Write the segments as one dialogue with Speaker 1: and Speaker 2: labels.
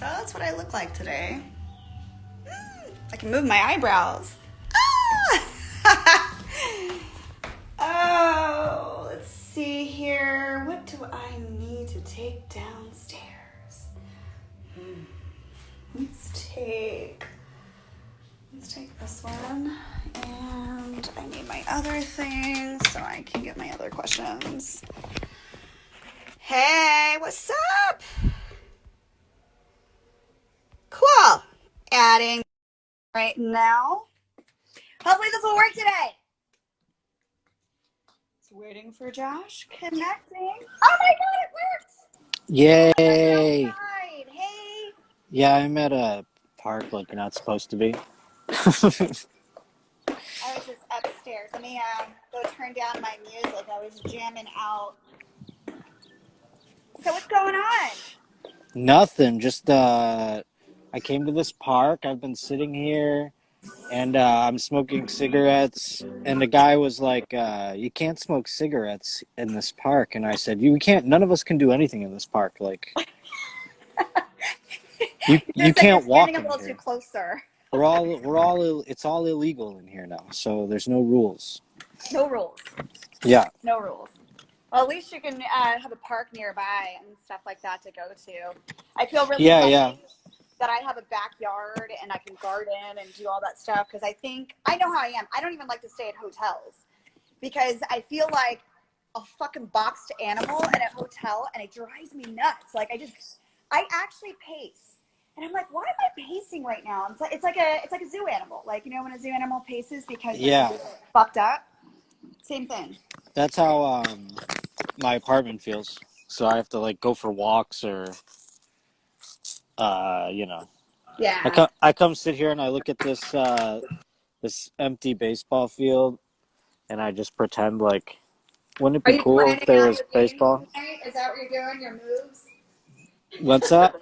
Speaker 1: that's what I look like today. I can move my eyebrows. Ah! Oh, let's see here. What do I need to take downstairs? Let's take this one. And I need my other things so I can get my other questions. Hey, what's up? Cool. Adding right now. Hopefully this will work today. It's waiting for Josh. Connecting. Oh my god, it worked!
Speaker 2: Yay!
Speaker 1: Outside. Hey.
Speaker 2: Yeah, I'm at a park like you're not supposed to be.
Speaker 1: I was just upstairs. Let me go turn down my music. I was jamming out. So what's going on?
Speaker 2: Nothing. Just I came to this park. I've been sitting here, and I'm smoking cigarettes. And the guy was like, "You can't smoke cigarettes in this park." And I said, "You can't. None of us can do anything in this park. Like, you can't walk in
Speaker 1: a little
Speaker 2: here.
Speaker 1: too close, sir.
Speaker 2: It's all illegal in here now. So there's no rules."
Speaker 1: No rules.
Speaker 2: Yeah.
Speaker 1: No rules. Well, at least you can have a park nearby and stuff like that to go to. I feel really lucky that I have a backyard and I can garden and do all that stuff because I know how I am. I don't even like to stay at hotels because I feel like a fucking boxed animal in a hotel and it drives me nuts. Like I actually pace. And I'm like, why am I pacing right now? It's like a zoo animal. Like, you know, when a zoo animal paces because they're fucked up? Same thing.
Speaker 2: That's how my apartment feels. So I have to like go for walks or
Speaker 1: Yeah.
Speaker 2: I come sit here and I look at this empty baseball field and I just pretend like, wouldn't it be cool if there was baseball?
Speaker 1: Is that what you're doing? Your moves?
Speaker 2: What's that?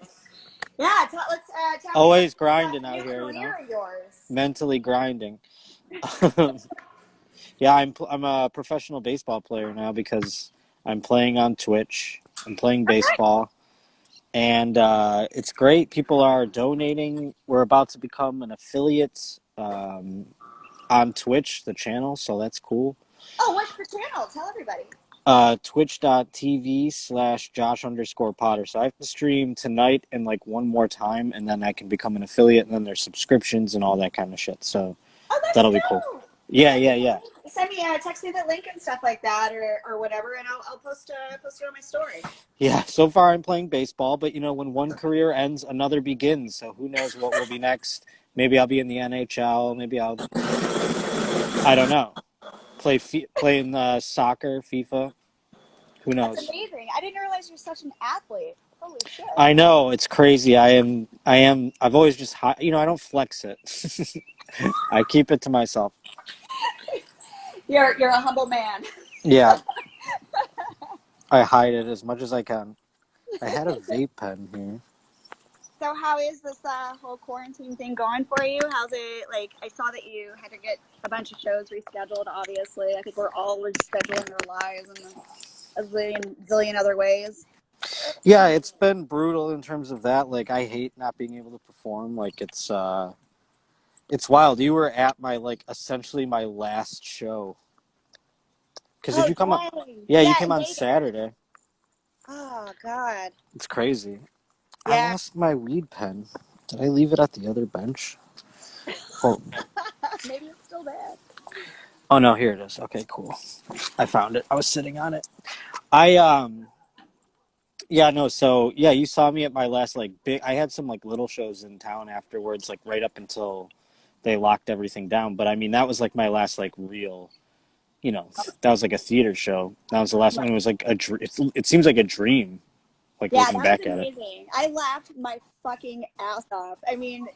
Speaker 1: Yeah, let's tell
Speaker 2: Always grinding out here, you know.
Speaker 1: Yours.
Speaker 2: Mentally grinding. Yeah, I'm a professional baseball player now because I'm playing on Twitch. I'm playing baseball. And it's great. People are donating. We're about to become an affiliate on Twitch, the channel, so that's cool.
Speaker 1: Oh, what's the channel? Tell everybody.
Speaker 2: Twitch.tv/Josh_Potter. So I have to stream tonight and like one more time, and then I can become an affiliate, and then there's subscriptions and all that kind of shit. So that'll be cool. Yeah.
Speaker 1: Send me, text me the link and stuff like that, or whatever, and I'll post it on my story.
Speaker 2: Yeah, so far I'm playing baseball, but you know, when one career ends, another begins. So who knows what will be next? Maybe I'll be in the NHL. Maybe I don't know. Play in soccer, FIFA. Who knows?
Speaker 1: That's amazing. I didn't realize you're such an athlete. Holy shit.
Speaker 2: I know, it's crazy. I've always just, I don't flex it. I keep it to myself.
Speaker 1: You're a humble man.
Speaker 2: Yeah. I hide it as much as I can. I had a vape pen here.
Speaker 1: So how is this whole quarantine thing going for you? How's it, like, I saw that you had to get a bunch of shows rescheduled, obviously. I think we're all rescheduling our lives in a zillion other ways.
Speaker 2: Yeah, it's been brutal in terms of that. Like, I hate not being able to perform. Like, it's wild. You were at essentially my last show. Because did you come on? Yeah, you came on Saturday.
Speaker 1: Oh, God.
Speaker 2: It's crazy.
Speaker 1: Yeah.
Speaker 2: I lost my weed pen. Did I leave it at the other bench? Oh.
Speaker 1: Maybe it's still there.
Speaker 2: Oh, no, here it is. Okay, cool. I found it. I was sitting on it. You saw me at my last, big, I had some, little shows in town afterwards, right up until they locked everything down. But, I mean, that was, my last, real, that was, a theater show. That was the last one. It was, it seems like a dream, looking back at it.
Speaker 1: I laughed my fucking ass off. I mean,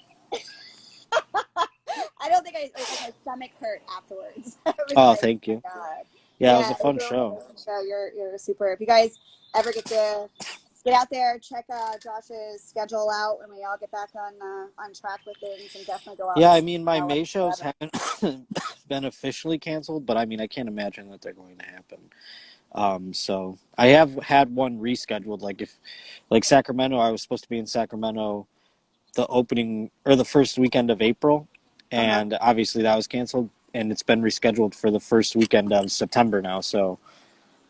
Speaker 1: I don't think my stomach hurt afterwards.
Speaker 2: Thank you.
Speaker 1: God.
Speaker 2: Yeah, it was a fun show.
Speaker 1: You're super. If you guys ever get out there, check Josh's schedule out when we all get back on track with things, and definitely go out.
Speaker 2: Yeah, I mean, my May shows haven't been officially canceled, but I mean, I can't imagine that they're going to happen. So I have had one rescheduled. If Sacramento, I was supposed to be in Sacramento the opening or the first weekend of April, and obviously that was canceled, and it's been rescheduled for the first weekend of September now. So,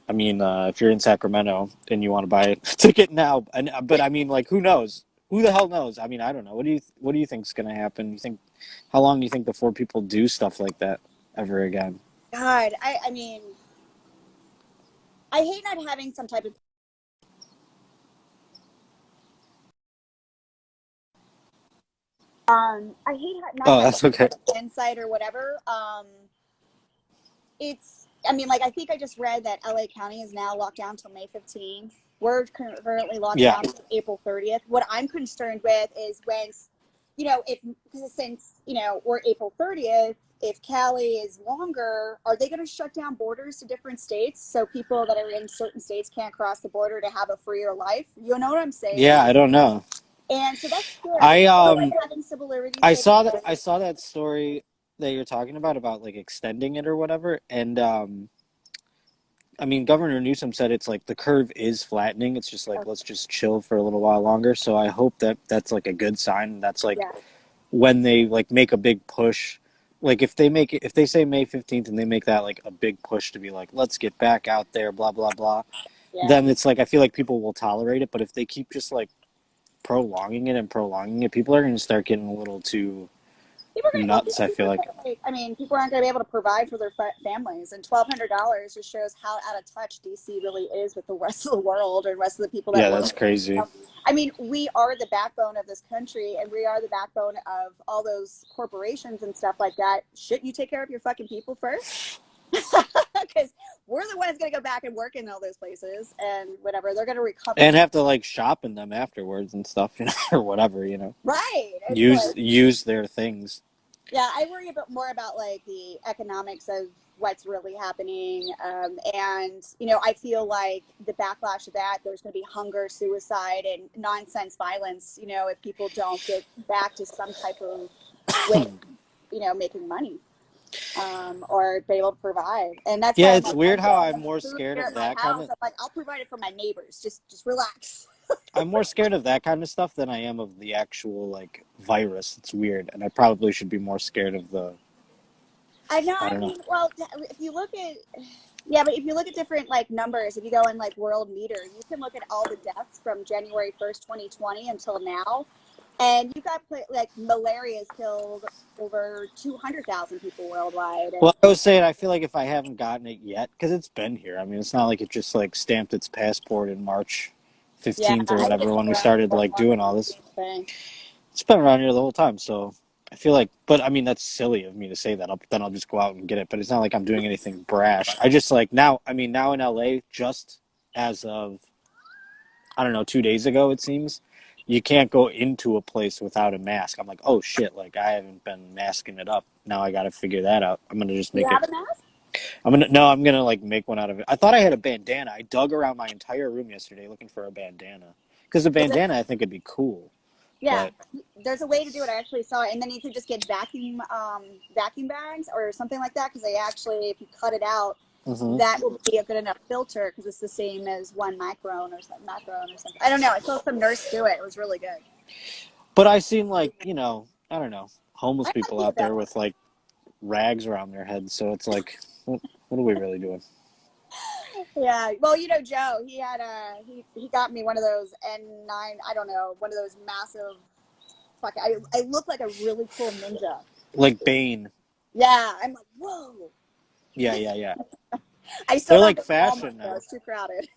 Speaker 2: I mean, if you're in Sacramento and you want to buy a ticket now, but I mean, like, who knows? Who the hell knows? I mean, I don't know. What do you think's gonna happen? You think how long do you think before people do stuff like that ever again?
Speaker 1: God, I mean, I hate not having some type of I hate not
Speaker 2: Oh,
Speaker 1: having
Speaker 2: that's okay.
Speaker 1: insight or whatever. It's, I mean, like, I think I just read that LA County is now locked down till May 15th. We're currently locked
Speaker 2: Yeah.
Speaker 1: down till April 30th. What I'm concerned with is when, you know, if, because since, you know, we're April 30th, if Cali is longer, are they going to shut down borders to different states so people that are in certain states can't cross the border to have a freer life? You know what I'm saying?
Speaker 2: Yeah, I don't know.
Speaker 1: And so that's scary.
Speaker 2: I
Speaker 1: Like having civil liberties take place.
Speaker 2: I saw that story that you're talking about like extending it or whatever, and I mean, Governor Newsom said it's like the curve is flattening. It's just like let's just chill for a little while longer. So I hope that that's like a good sign. That's like
Speaker 1: Yeah.
Speaker 2: when they like make a big push. Like if they make it, if they say May 15th and they make that like a big push to be like let's get back out there, blah blah blah,
Speaker 1: Yeah.
Speaker 2: then it's like I feel like people will tolerate it. But if they keep just like prolonging it and prolonging it, people are going to start getting a little too
Speaker 1: People are
Speaker 2: nuts. I feel like.
Speaker 1: I mean, people aren't going to be able to provide for their families, and $1,200 just shows how out of touch DC really is with the rest of the world and the rest of the people that
Speaker 2: Yeah,
Speaker 1: work.
Speaker 2: that's crazy.
Speaker 1: I mean, we are the backbone of this country, and we are the backbone of all those corporations and stuff like that. Shouldn't you take care of your fucking people first? Because we're the ones going to go back and work in all those places and whatever. They're going to recover.
Speaker 2: And have to like shop in them afterwards and stuff, you know, or whatever, you know.
Speaker 1: Right.
Speaker 2: Use their things.
Speaker 1: Yeah, I worry more about like the economics of what's really happening, and you know, I feel like the backlash of that, there's going to be hunger, suicide, and nonsense violence. You know, if people don't get back to some type of way, you know, making money, or be able to provide, and that's
Speaker 2: Yeah,
Speaker 1: why
Speaker 2: it's weird how I'm more scared of that kind of.
Speaker 1: I'm like, I'll provide it for my neighbors. Just relax.
Speaker 2: I'm more scared of that kind of stuff than I am of the actual like virus. It's weird, and I probably should be more scared of the.
Speaker 1: I know.
Speaker 2: I don't know.
Speaker 1: Well, if you look at, yeah, but if you look at different like numbers, if you go in like world meter, you can look at all the deaths from January 1st, 2020 until now, and you got like malaria has killed over 200,000 people worldwide. And,
Speaker 2: Well, I was saying I feel like if I haven't gotten it yet, because it's been here. I mean, it's not like it just like stamped its passport in March 15th or whatever when we started like doing all this. It's been around here the whole time, so I feel like, but I mean, that's silly of me to say that. Then I'll just go out and get it. But it's not like I'm doing anything brash. I just like now. I mean, now in LA, just as of I don't know, 2 days ago, it seems you can't go into a place without a mask. I'm like, oh shit! Like I haven't been masking it up. Now I got to figure that out. I'm gonna just make
Speaker 1: you have a mask?
Speaker 2: I'm gonna like make one out of it. I thought I had a bandana. I dug around my entire room yesterday looking for a bandana because a bandana I think would be cool.
Speaker 1: Yeah,
Speaker 2: but
Speaker 1: there's a way to do it. I actually saw it, and then you could just get vacuum bags or something like that, because they actually, if you cut it out, that will be a good enough filter because it's the same as 1 micron or something. I don't know. I saw some nurse do it. It was really good.
Speaker 2: But I seen like I don't know, homeless people out there with like rags around their heads. So it's like, what are we really doing?
Speaker 1: Yeah, well, you know, Joe, he had he got me one of those N9, I don't know, one of those massive, I look like a really cool ninja.
Speaker 2: Like Bane.
Speaker 1: Yeah, I'm like, whoa.
Speaker 2: Yeah.
Speaker 1: I still
Speaker 2: They're
Speaker 1: don't
Speaker 2: like fashion now.
Speaker 1: It's too crowded.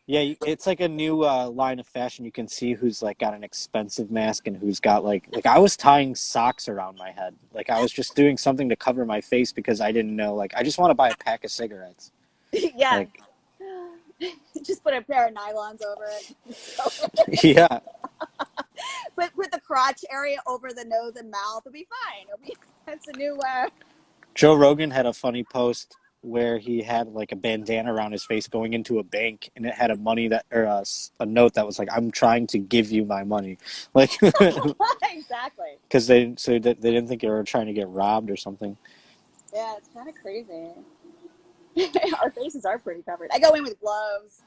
Speaker 2: Yeah, it's like a new line of fashion. You can see who's like got an expensive mask and who's got like I was tying socks around my head. Like I was just doing something to cover my face because I didn't know. Like I just want to buy a pack of cigarettes.
Speaker 1: Yeah.
Speaker 2: Like,
Speaker 1: just put a pair of nylons over it.
Speaker 2: Yeah.
Speaker 1: But put the crotch area over the nose and mouth. It'll be fine. That's a new.
Speaker 2: Joe Rogan had a funny post where he had like a bandana around his face going into a bank, and it had a a note that was like, "I'm trying to give you my money," like
Speaker 1: exactly.
Speaker 2: Because they didn't think they were trying to get robbed or something.
Speaker 1: Yeah, it's kind of crazy. Our faces are pretty covered. I go in with gloves.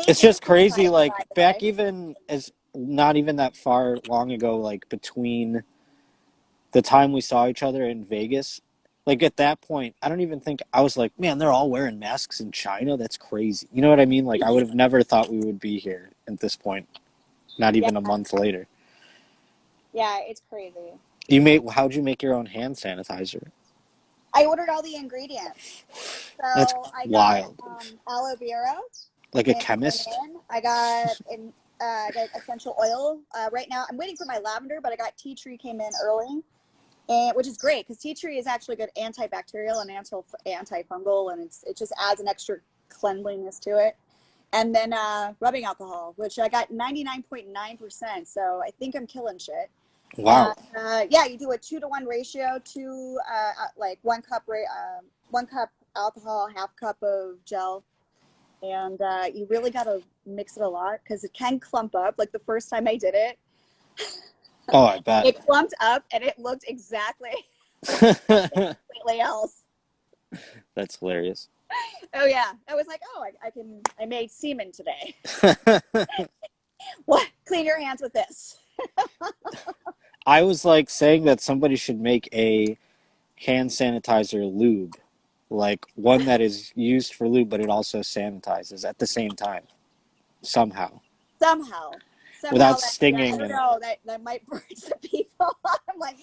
Speaker 2: It's just crazy. Like back even as not even that far long ago, like between the time we saw each other in Vegas, like at that point, I don't even think I was like, man, they're all wearing masks in China. That's crazy. You know what I mean? Like I would have never thought we would be here at this point. Not
Speaker 1: Yeah.
Speaker 2: even a month later.
Speaker 1: Yeah, it's crazy.
Speaker 2: How'd you make your own hand sanitizer?
Speaker 1: I ordered all the ingredients.
Speaker 2: That's
Speaker 1: So I got
Speaker 2: wild.
Speaker 1: aloe vera
Speaker 2: Like a
Speaker 1: and lemon.
Speaker 2: chemist?
Speaker 1: I got essential oil. Right now, I'm waiting for my lavender, but I got tea tree came in early, and which is great because tea tree is actually good antibacterial and antifungal, and it just adds an extra cleanliness to it. And then rubbing alcohol, which I got 99.9%. So I think I'm killing shit.
Speaker 2: Wow.
Speaker 1: Yeah, you do a 2-to-1 ratio to like 1 cup alcohol, half cup of gel, and you really got to mix it a lot because it can clump up. Like the first time I did it,
Speaker 2: Oh, I bet.
Speaker 1: it clumped up and it looked exactly like completely else.
Speaker 2: That's hilarious.
Speaker 1: Oh yeah, I was like, oh, I made semen today. What? Clean your hands with this.
Speaker 2: I was like saying that somebody should make a hand sanitizer lube, like one that is used for lube, but it also sanitizes at the same time, somehow,
Speaker 1: Somehow
Speaker 2: without
Speaker 1: that, yeah, I
Speaker 2: stinging.
Speaker 1: don't know, that might burn some people. I'm like,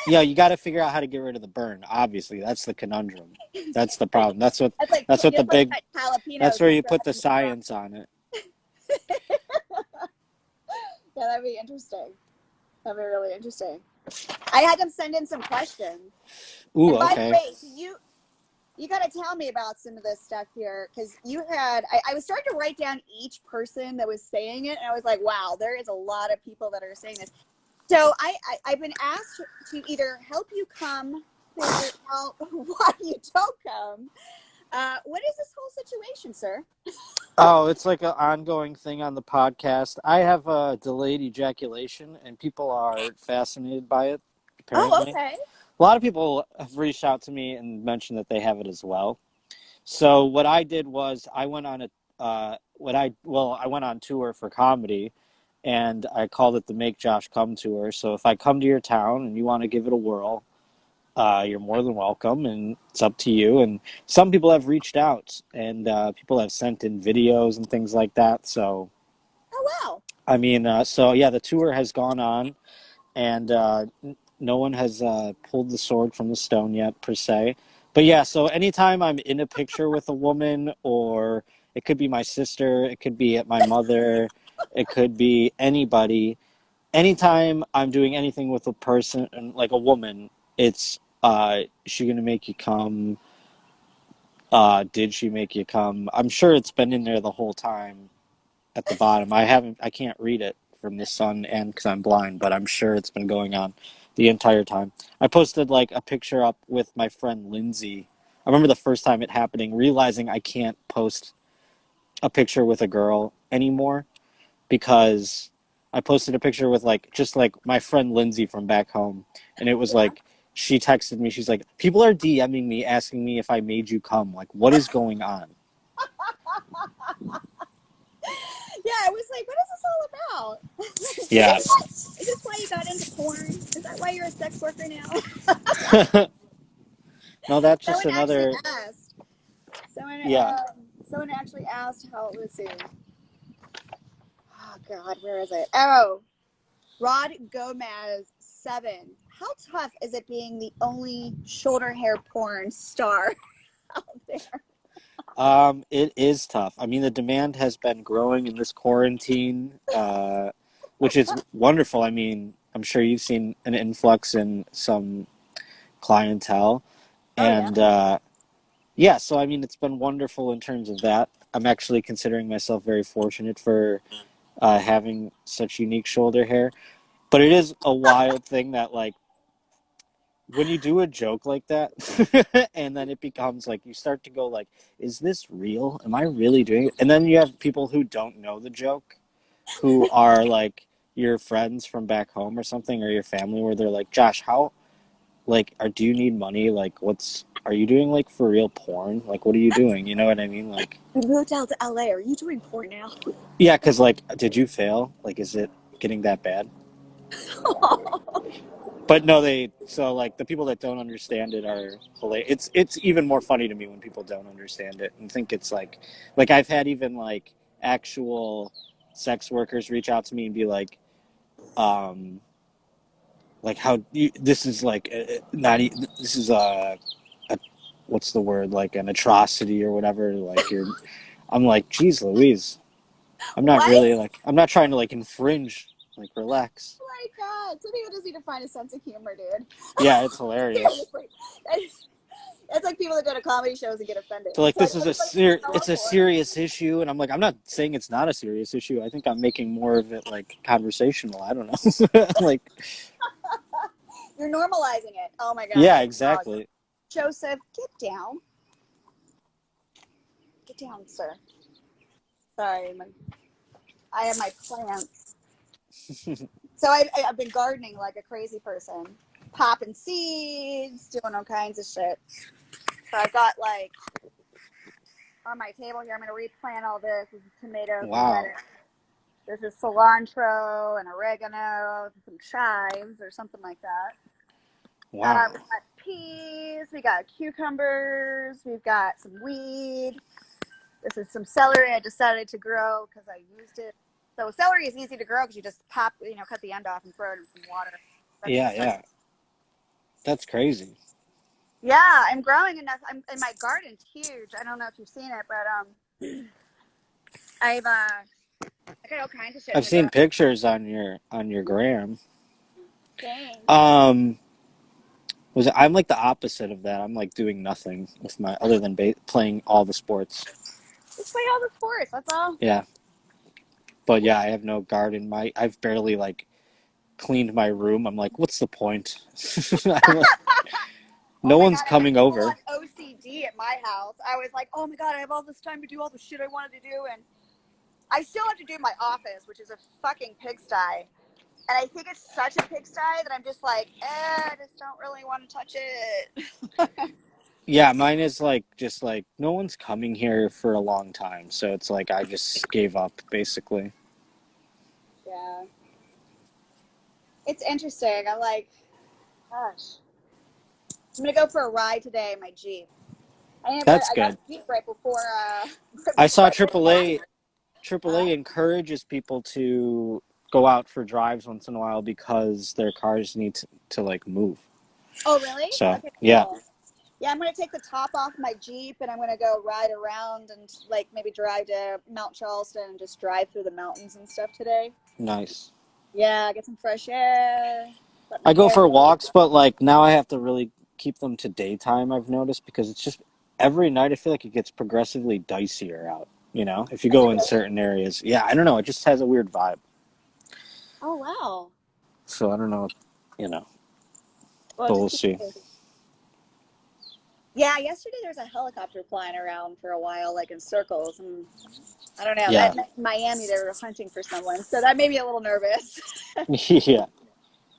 Speaker 2: Yeah, you got to figure out how to get rid of the burn. Obviously, that's the conundrum. That's the problem.
Speaker 1: that's like
Speaker 2: That's what
Speaker 1: you
Speaker 2: the
Speaker 1: put
Speaker 2: big.
Speaker 1: jalapenos.
Speaker 2: That's where you put the science on it.
Speaker 1: Yeah, that'd be interesting. That'd be really interesting. I had them send in some questions.
Speaker 2: Ooh,
Speaker 1: and by
Speaker 2: okay.
Speaker 1: the way, you got to tell me about some of this stuff here because I was starting to write down each person that was saying it, and I was like, wow, there is a lot of people that are saying this. So I've been asked to either help you come, figure out why you don't come. What is this whole situation, sir?
Speaker 2: Oh, it's like an ongoing thing on the podcast. I have a delayed ejaculation, and people are fascinated by it, apparently.
Speaker 1: Oh, okay.
Speaker 2: A lot of people have reached out to me and mentioned that they have it as well. So what I did was I went on I went on tour for comedy, and I called it the Make Josh Come Tour. So if I come to your town and you want to give it a whirl, you're more than welcome, and it's up to you. And some people have reached out, and people have sent in videos and things like that. So,
Speaker 1: Oh, wow.
Speaker 2: I mean, so yeah, the tour has gone on, and no one has pulled the sword from the stone yet, per se. But yeah, so anytime I'm in a picture with a woman, or it could be my sister, it could be my mother, it could be anybody. Anytime I'm doing anything with a person, like a woman, it's is she gonna make you come? Did she make you come? I'm sure it's been in there the whole time at the bottom. I can't read it from the sun and because I'm blind, but I'm sure it's been going on the entire time. I posted like a picture up with my friend Lindsay. I remember the first time it happening, realizing I can't post a picture with a girl anymore because I posted a picture with just like my friend Lindsay from back home, and it was
Speaker 1: Yeah.
Speaker 2: like she texted me. She's like, "People are DMing me asking me if I made you come. Like, what is going on?"
Speaker 1: Yeah, I was like, what is this all about?
Speaker 2: Yeah.
Speaker 1: Is this why you got into porn? Is that why you're a sex worker now?
Speaker 2: No, that's just
Speaker 1: Someone actually
Speaker 2: another.
Speaker 1: asked.
Speaker 2: Yeah.
Speaker 1: Someone actually asked how it was. Oh God, where is it? Oh, Rod Gomez 7. How tough is it being the only shoulder hair porn star out there?
Speaker 2: It is tough. I mean, the demand has been growing in this quarantine, which is wonderful. I mean, I'm sure you've seen an influx in some clientele.
Speaker 1: Oh yeah.
Speaker 2: And yeah, so I mean, it's been wonderful in terms of that. I'm actually considering myself very fortunate for having such unique shoulder hair. But it is a wild thing that, like, when you do a joke like that, and then it becomes like you start to go like, is this real? Am I really doing it? And then you have people who don't know the joke, who are like your friends from back home or something, or your family, where they're like, Josh, how, like, do you need money? Like, are you doing like for real porn? Like, what are you doing? You know what I mean? Like,
Speaker 1: We moved out to LA. Are you doing porn now?
Speaker 2: yeah, because like, did you fail? Like, is it getting that bad? But no, so like the people that don't understand it are hilarious. It's even more funny to me when people don't understand it and think it's like I've had even like actual sex workers reach out to me and be um, like how this is like not this is a what's the word, like an atrocity or whatever. Like I'm like, geez, Louise, I'm not
Speaker 1: What?
Speaker 2: really like I'm not trying to like infringe. Like, relax.
Speaker 1: Oh my God. Some people just need to find a sense of humor, dude.
Speaker 2: Yeah, it's hilarious.
Speaker 1: Seriously. It's like people that go to comedy shows and get offended.
Speaker 2: So like
Speaker 1: It's like,
Speaker 2: this is
Speaker 1: what
Speaker 2: it's a serious issue, and I'm like, I'm not saying it's not a serious issue. I think I'm making more of it like conversational. I don't know. Like,
Speaker 1: You're normalizing it. Oh my God.
Speaker 2: yeah, exactly.
Speaker 1: Joseph, get down. Get down, sir. Sorry, I have my plants. So I've been gardening like a crazy person, popping seeds, doing all kinds of shit. So I've got like on my table here, I'm going to replant all this. This is tomatoes and
Speaker 2: Wow.
Speaker 1: lettuce. This is cilantro and oregano, some chives or something like that.
Speaker 2: Wow.
Speaker 1: We've got peas, we got cucumbers, we've got some weed. This is some celery I decided to grow because I used it. So celery is easy to grow because you just cut the end off and throw it in some water.
Speaker 2: Yeah. That's crazy.
Speaker 1: Yeah, I'm growing enough. And my garden's huge. I don't know if you've seen it, but I got all kinds of shit in
Speaker 2: I've
Speaker 1: the
Speaker 2: seen
Speaker 1: garden.
Speaker 2: pictures on your gram.
Speaker 1: Thanks.
Speaker 2: I'm like the opposite of that. I'm like doing nothing with my other than playing all the sports.
Speaker 1: Just play all the sports. That's all.
Speaker 2: Yeah. But yeah, I have no garden. I've barely like cleaned my room. I'm like, what's the point?
Speaker 1: Oh
Speaker 2: No
Speaker 1: my
Speaker 2: one's
Speaker 1: God, I had
Speaker 2: coming
Speaker 1: full
Speaker 2: over.
Speaker 1: on OCD at my house. I was like, oh my God, I have all this time to do all the shit I wanted to do, and I still have to do my office, which is a fucking pigsty. And I think it's such a pigsty that I'm just like, I just don't really want to touch it.
Speaker 2: Yeah, mine is like just like no one's coming here for a long time, so it's like I just gave up basically.
Speaker 1: Yeah. It's interesting. I'm like, gosh. I'm gonna go for a ride today in my Jeep.
Speaker 2: That's
Speaker 1: I got
Speaker 2: good.
Speaker 1: a Jeep right before
Speaker 2: I saw
Speaker 1: right before uh,
Speaker 2: AAA encourages people to go out for drives once in a while because their cars need to like move.
Speaker 1: oh really?
Speaker 2: So,
Speaker 1: Okay,
Speaker 2: yeah,
Speaker 1: cool. Yeah, I'm gonna take the top off my Jeep and I'm gonna go ride around and like maybe drive to Mount Charleston and just drive through the mountains and stuff today.
Speaker 2: nice.
Speaker 1: Yeah, get some fresh air. Let my
Speaker 2: I go
Speaker 1: hair
Speaker 2: for
Speaker 1: grow.
Speaker 2: walks, but like now I have to really keep them to daytime, I've noticed, because it's just every night I feel like it gets progressively dicier out, if you
Speaker 1: Does it
Speaker 2: go in
Speaker 1: really?
Speaker 2: certain areas. Yeah, I don't know, it just has a weird vibe.
Speaker 1: Oh wow.
Speaker 2: So I don't know, you know,
Speaker 1: Well,
Speaker 2: but
Speaker 1: just
Speaker 2: we'll
Speaker 1: keep.
Speaker 2: see.
Speaker 1: Yeah, yesterday there was a helicopter flying around for a while, like in circles, and I don't know.
Speaker 2: Yeah.
Speaker 1: That Miami, they were hunting for someone, so that made me a little nervous.
Speaker 2: Yeah.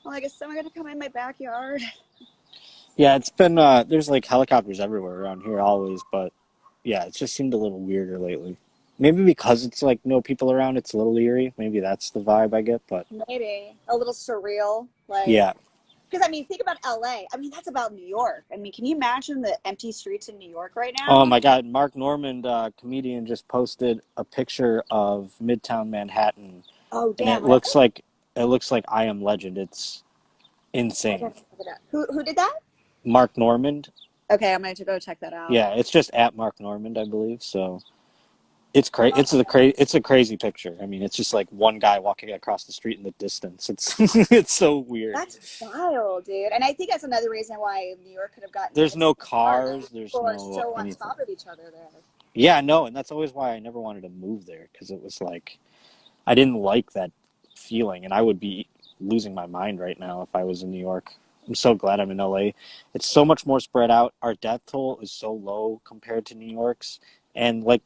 Speaker 1: I'm like, is someone gonna come in my backyard?
Speaker 2: Yeah, it's been there's like helicopters everywhere around here always, but yeah, it just seemed a little weirder lately. Maybe because it's like no people around, it's a little eerie. Maybe that's the vibe I get, but
Speaker 1: Maybe a little surreal, like
Speaker 2: yeah.
Speaker 1: because I mean, think about LA. I mean, that's about New York. I mean, can you imagine the empty streets in New York right
Speaker 2: Oh
Speaker 1: now?
Speaker 2: my God, Mark Normand, comedian, just posted a picture of Midtown Manhattan,
Speaker 1: Oh
Speaker 2: and
Speaker 1: damn! Really?
Speaker 2: it looks like I Am Legend. It's
Speaker 1: I
Speaker 2: insane.
Speaker 1: gotta check it out. Who did that?
Speaker 2: Mark Normand.
Speaker 1: Okay, I'm gonna have to go check that out.
Speaker 2: Yeah, it's just at Mark Normand, I believe. So it's crazy.
Speaker 1: Oh,
Speaker 2: It's a crazy picture. I mean, it's just like one guy walking across the street in the distance. It's it's so weird.
Speaker 1: that's wild, dude. And I think that's another reason why New York could have gotten hit
Speaker 2: There's no
Speaker 1: so hard.
Speaker 2: cars. There's
Speaker 1: People are
Speaker 2: no
Speaker 1: so on
Speaker 2: anything.
Speaker 1: top of each other there.
Speaker 2: Yeah, no, and that's always why I never wanted to move there because it was like I didn't like that feeling, and I would be losing my mind right now if I was in New York. I'm so glad I'm in LA. It's so much more spread out. Our death toll is so low compared to New York's, and like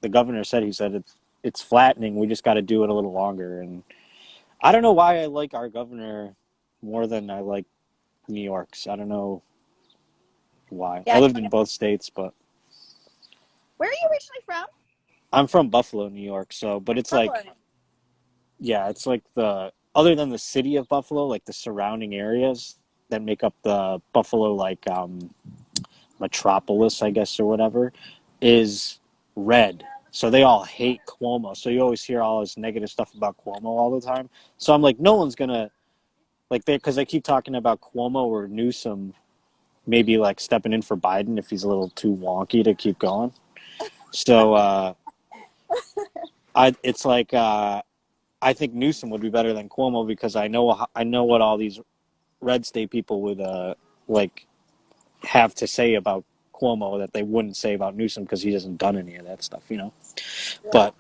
Speaker 2: the governor said, he said it's flattening. We just got to do it a little longer. And I don't know why I like our governor more than I like New York's. I don't know. why.
Speaker 1: Yeah.
Speaker 2: I lived in both states, but
Speaker 1: Where are you originally from?
Speaker 2: I'm from Buffalo, New York. So, but it's
Speaker 1: Buffalo.
Speaker 2: like, yeah, it's like other than the city of Buffalo, like the surrounding areas that make up the Buffalo, like, metropolis, I guess, or whatever, is red. So they all hate Cuomo. So you always hear all this negative stuff about Cuomo all the time. So I'm like, no one's gonna like because they keep talking about Cuomo or Newsom maybe like stepping in for Biden if he's a little too wonky to keep going. So it's like I think Newsom would be better than Cuomo because I know what all these red state people would like have to say about Cuomo that they wouldn't say about Newsom because he hasn't done any of that stuff, you know.
Speaker 1: Yeah.
Speaker 2: But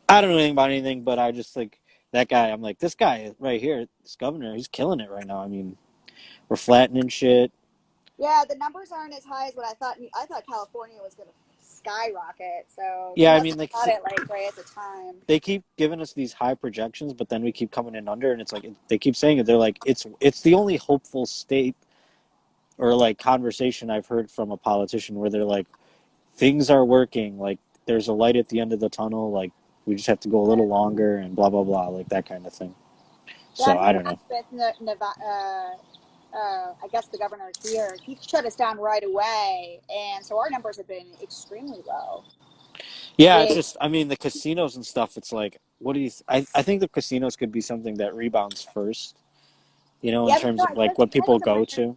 Speaker 2: I don't know anything about anything. But I just think that guy. I'm like, this guy right here, this governor, he's killing it right now. I mean, we're flattening shit.
Speaker 1: Yeah, the numbers aren't as high as what I thought. I thought California was going to skyrocket. So they
Speaker 2: Yeah, I
Speaker 1: must
Speaker 2: mean,
Speaker 1: have
Speaker 2: like
Speaker 1: thought it like right at the time.
Speaker 2: they keep giving us these high projections, but then we keep coming in under, and it's like they keep saying it. They're like, it's the only hopeful state or like conversation I've heard from a politician where they're like, things are working, like there's a light at the end of the tunnel, like we just have to go a little longer and blah blah blah, like that kind of thing.
Speaker 1: Yeah,
Speaker 2: So I don't know.
Speaker 1: with Nevada, I guess the governor here, he shut us down right away, and so our numbers have been extremely low.
Speaker 2: Yeah, it's just, I mean, the casinos and stuff. It's like, what do you? I think the casinos could be something that rebounds first. You know, in terms of like what people go to.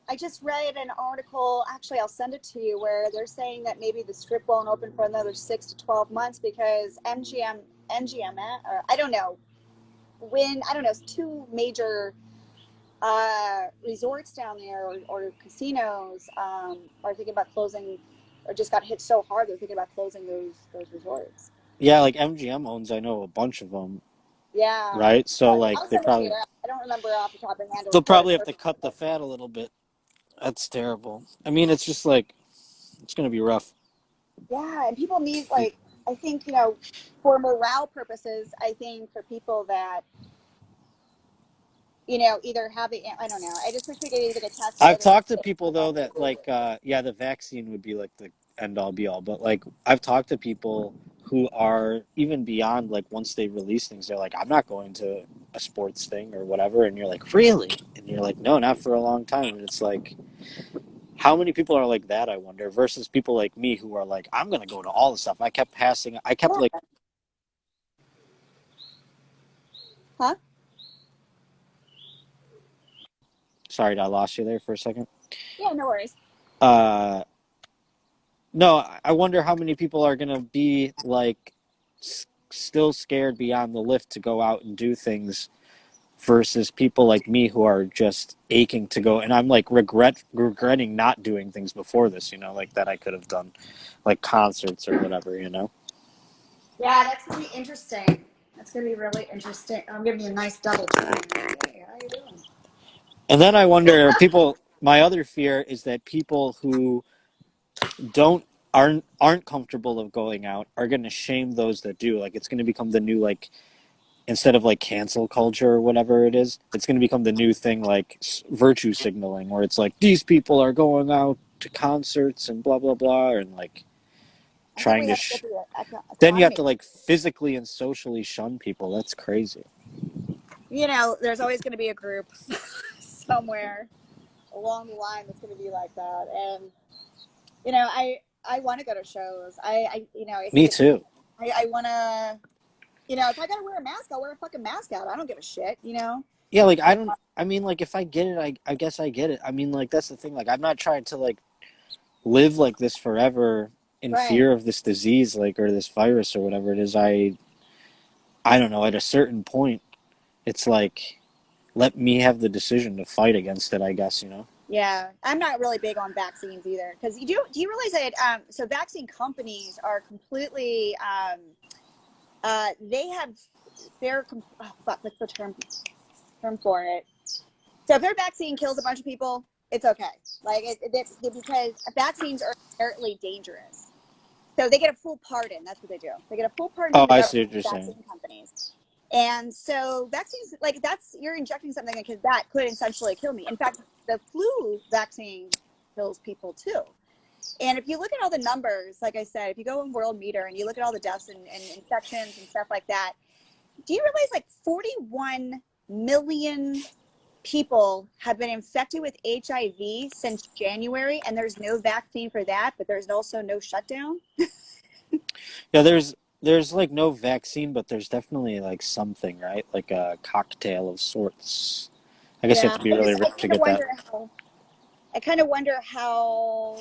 Speaker 1: I just read an article. Actually, I'll send it to you where they're saying that maybe the strip won't open for another 6 to 12 months because NGM, or I don't know, two major resorts down there or casinos are thinking about closing, or just got hit so hard they're thinking about closing those resorts.
Speaker 2: Yeah, like MGM owns, I know, a bunch of them.
Speaker 1: Yeah.
Speaker 2: Right. So like
Speaker 1: I'll
Speaker 2: they
Speaker 1: send it to
Speaker 2: probably
Speaker 1: you. I don't remember off the top of my head.
Speaker 2: they'll probably have to cut the fat a little bit. That's terrible. I mean, it's just like it's gonna be rough.
Speaker 1: Yeah, and people need, like, I think, for morale purposes, I think for people that, either have the, I don't know, I just wish we could either get tested.
Speaker 2: I've talked to people though that like, yeah, the vaccine would be like the end all be all, but like I've talked to people who are even beyond like once they release things, they're like, I'm not going to a sports thing or whatever, and you're like, really? And you're like, no, not for a long time. And it's like, how many people are like that, I wonder, versus people like me who are like, I'm going to go to all the stuff. I kept like...
Speaker 1: Huh?
Speaker 2: Sorry, I lost you there for a second.
Speaker 1: Yeah, no worries.
Speaker 2: No, I wonder how many people are going to be like still scared beyond the lift to go out and do things versus people like me who are just aching to go. And I'm like regretting not doing things before this, like that I could have done, like concerts or whatever,
Speaker 1: Yeah, that's going to be interesting. That's going to be really interesting. I'm giving you a nice double check. Hey, how you doing?
Speaker 2: And then I wonder, my other fear is that people who aren't comfortable of going out are going to shame those that do. Like it's going to become the new, like, instead of like cancel culture or whatever it is, it's going to become the new thing, like virtue signaling, where it's like these people are going out to concerts and blah blah blah, and like trying to then you have to like physically and socially shun people. That's crazy.
Speaker 1: There's always going to be a group somewhere along the line that's going to be like that, and I want to go to shows. Me
Speaker 2: too.
Speaker 1: I want to, if I got to wear a mask, I'll wear a fucking mask out. I don't give a shit,
Speaker 2: Yeah, like I mean, like if I get it, I guess I get it. I mean, like that's the thing. Like I'm not trying to like live like this forever in fear of this disease, like, or this virus or whatever it is. I don't know. At a certain point, it's like, let me have the decision to fight against it, I guess,
Speaker 1: Yeah, I'm not really big on vaccines either, because do you realize that so vaccine companies are completely what's the term for it? So if their vaccine kills a bunch of people, it's okay. Like because vaccines are inherently dangerous, so they get a full pardon. That's what they do. They get a full pardon.
Speaker 2: Oh, I see what you're saying.
Speaker 1: Companies. And so vaccines, you're injecting something that could essentially kill me. In fact, the flu vaccine kills people too. And if you look at all the numbers, like I said, if you go in World Meter and you look at all the deaths and infections and stuff like that, do you realize like 41 million people have been infected with HIV since January, and there's no vaccine for that, but there's also no shutdown?
Speaker 2: Yeah, there's like no vaccine, but there's definitely like something, right? Like a cocktail of sorts. I guess you have to be really rich to get that.
Speaker 1: I kind of wonder how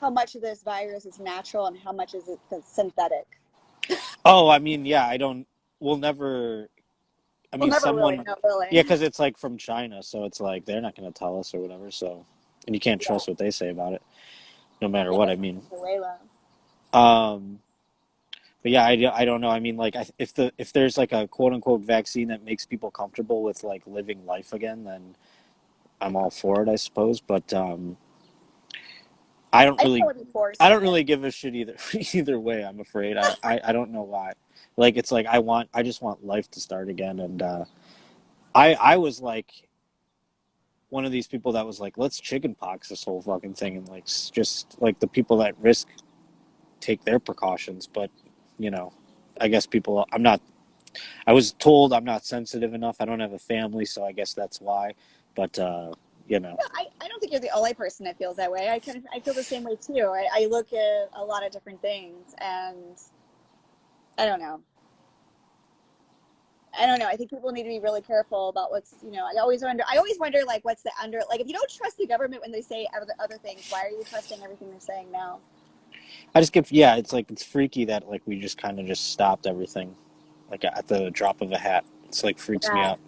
Speaker 1: much of this virus is natural and how much is it synthetic.
Speaker 2: Oh, I mean, yeah, we'll never, I mean,
Speaker 1: really know, really.
Speaker 2: Yeah, because it's like from China, so it's like they're not going to tell us or whatever, so, and you can't trust what they say about it, no matter what, I mean. But yeah, I don't know. I mean, like, if there's like a quote unquote vaccine that makes people comfortable with like living life again, then I'm all for it, I suppose. But I don't really give a shit either way. I'm afraid. I don't know why. Like, it's like I just want life to start again, and I was like one of these people that was like, let's chickenpox this whole fucking thing, and like just like the people at risk take their precautions, but. You know, I guess I was told I'm not sensitive enough. I don't have a family, so I guess that's why. But, you know.
Speaker 1: I don't think you're the only person that feels that way. I feel the same way too. I look at a lot of different things, and I don't know. I think people need to be really careful about what's, I always wonder like what's like if you don't trust the government when they say other things, why are you trusting everything they're saying now?
Speaker 2: It's like, it's freaky that like we just kind of just stopped everything, like at the drop of a hat. It's like freaks me out.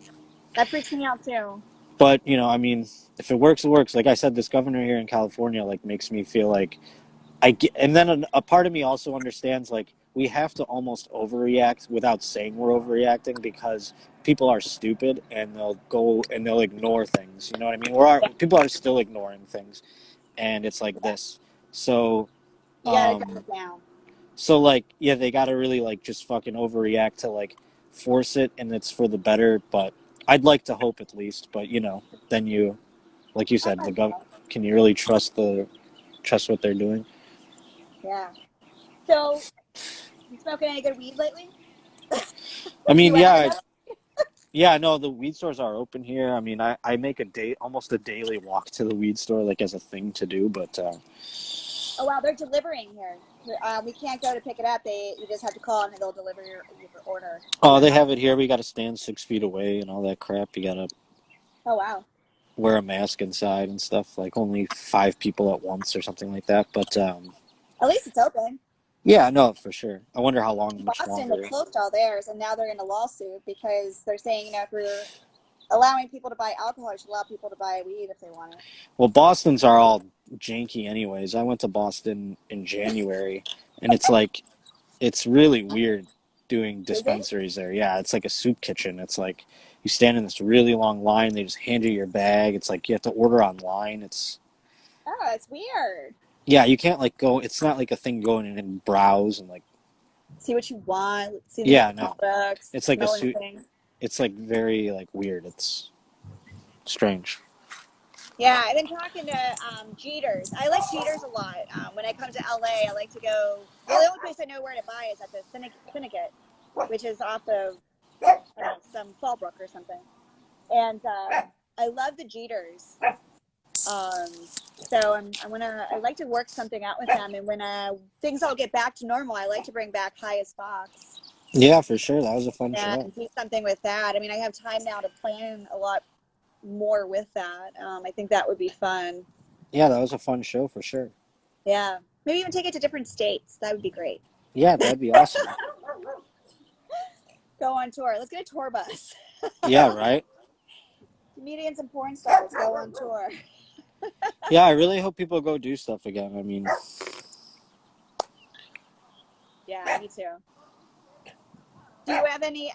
Speaker 1: That freaks me out too.
Speaker 2: But, I mean, if it works, it works. Like I said, this governor here in California, like makes me feel like and then a part of me also understands like we have to almost overreact without saying we're overreacting because people are stupid and they'll ignore things. You know what I mean? People are still ignoring things, and it's like this. So.
Speaker 1: You gotta cut it down.
Speaker 2: So like, yeah, they gotta really like just fucking overreact to like force it, and it's for the better. But I'd like to hope at least. But then you, like you said, can you really trust what they're doing?
Speaker 1: Yeah. So, you smoking any good weed lately?
Speaker 2: I mean, yeah, no, the weed stores are open here. I mean, I make almost a daily walk to the weed store like as a thing to do, but.
Speaker 1: Oh wow, they're delivering here. We can't go to pick it up. You just have to call and they'll deliver your order.
Speaker 2: Oh, they have it here. We got to stand 6 feet away and all that crap. You got to.
Speaker 1: Oh wow.
Speaker 2: Wear a mask inside and stuff. Like only 5 people at once or something like that. But
Speaker 1: at least it's open.
Speaker 2: Yeah, no, for sure. I wonder how long.
Speaker 1: Boston, they closed all theirs, and now they're in a lawsuit because they're saying if we're allowing people to buy alcohol, you should allow people to buy weed if they want it.
Speaker 2: Well, Boston's are all janky anyways. I went to Boston in January, and it's like, it's really weird doing dispensaries there. Yeah, it's like a soup kitchen. It's like you stand in this really long line. They just hand you your bag. It's like you have to order online. It's
Speaker 1: weird.
Speaker 2: Yeah, you can't like go. It's not like a thing going in and browse and like
Speaker 1: see what you want. See the products.
Speaker 2: It's like a soup. It's like very like weird. It's strange.
Speaker 1: Yeah, I've been talking to Jeter's. I like Jeter's a lot. When I come to LA, I like to go. Well, the only place I know where to buy is at the Syndicate, which is off of some Fallbrook or something. And I love the Jeter's. So I'd like to work something out with them, and when things all get back to normal, I like to bring back Alexis Fawx.
Speaker 2: Yeah, for sure. That was a fun show.
Speaker 1: And do something with that. I mean, I have time now to plan a lot more with that. I think that would be fun.
Speaker 2: Yeah, that was a fun show for sure.
Speaker 1: Yeah. Maybe even take it to different states. That would be great.
Speaker 2: Yeah, that'd be awesome.
Speaker 1: Go on tour. Let's get a tour bus.
Speaker 2: Yeah, right?
Speaker 1: Comedians and porn stars go on tour.
Speaker 2: Yeah, I really hope people go do stuff again. I mean.
Speaker 1: Yeah, me too. Do you have any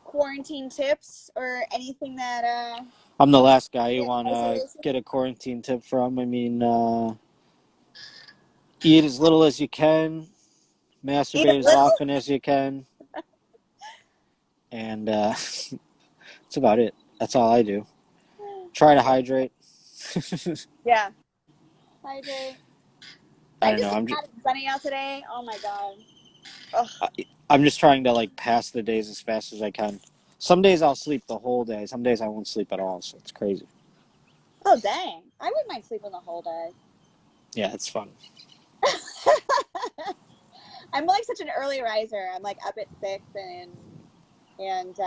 Speaker 1: quarantine tips or anything that...
Speaker 2: I'm the last guy you want to get a quarantine tip from. I mean, eat as little as you can, masturbate as often as you can, and that's about it. That's all I do. Try to hydrate.
Speaker 1: Yeah. Hi, Jay.
Speaker 2: I
Speaker 1: I
Speaker 2: don't know.
Speaker 1: just had it sunny out today. Oh my god. Ugh.
Speaker 2: I'm just trying to like pass the days as fast as I can. Some days I'll sleep the whole day. Some days I won't sleep at all. So it's crazy.
Speaker 1: Oh dang! I wouldn't mind sleeping the whole day.
Speaker 2: Yeah, it's fun.
Speaker 1: I'm like such an early riser. I'm like up at 6 and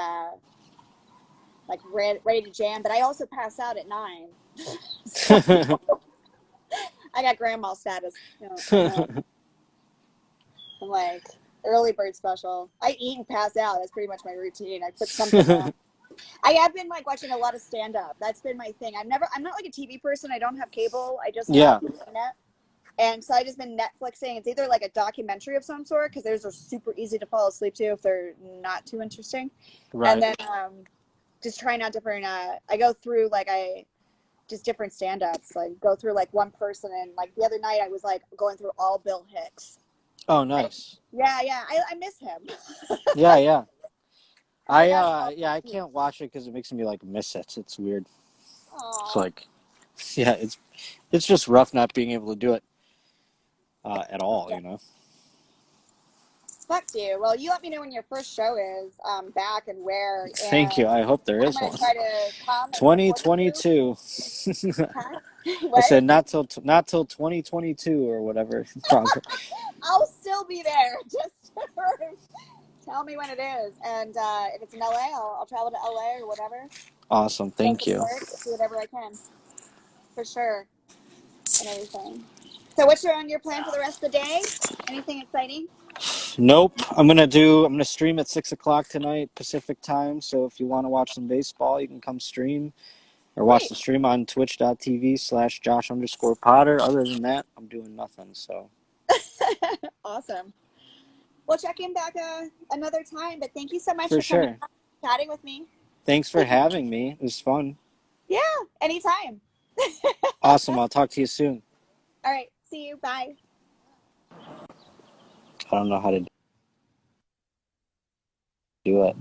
Speaker 1: like ready to jam, but I also pass out at 9. So I got grandma status. I'm like early bird special. I eat and pass out. That's pretty much my routine. I put something on. I have been like watching a lot of stand up. That's been my thing. I'm not like a TV person. I don't have cable. I just
Speaker 2: Yeah.
Speaker 1: have the internet. And so I just been Netflixing. It's either like a documentary of some sort, because those are super easy to fall asleep to if they're not too interesting.
Speaker 2: Right.
Speaker 1: And then just trying out different. I go through like just different stand-ups. Like go through like one person, and like the other night I was like going through all Bill Hicks.
Speaker 2: Oh, nice.
Speaker 1: Yeah, I miss him.
Speaker 2: Yeah. I can't watch it because it makes me like miss it. It's weird.
Speaker 1: Aww.
Speaker 2: It's like, yeah, it's just rough not being able to do it at all, you know.
Speaker 1: Fuck you. Well, you let me know when your first show is back and where. And
Speaker 2: Thank you. I hope there is
Speaker 1: I'm
Speaker 2: one.
Speaker 1: gonna try to come.
Speaker 2: 2022.
Speaker 1: Huh?
Speaker 2: I said not till 2022 or whatever.
Speaker 1: I'll still be there. Just tell me when it is, and if it's in LA, I'll travel to LA or whatever.
Speaker 2: Awesome. Thank you.
Speaker 1: Do whatever I can, for sure, and everything. So, what's on your plan for the rest of the day? Anything exciting?
Speaker 2: Nope. I'm gonna stream at 6 o'clock tonight Pacific time. So if you want to watch some baseball, you can come stream or watch the stream on twitch.tv/Josh_Potter. Other than that, I'm doing nothing. So
Speaker 1: Awesome. We'll check in back another time. But thank you so much
Speaker 2: for
Speaker 1: for coming
Speaker 2: sure.
Speaker 1: out, chatting with me.
Speaker 2: Thanks for having me. It was fun.
Speaker 1: Yeah, anytime.
Speaker 2: Awesome. I'll talk to you soon.
Speaker 1: All right. See you. Bye.
Speaker 2: I don't know how to do it.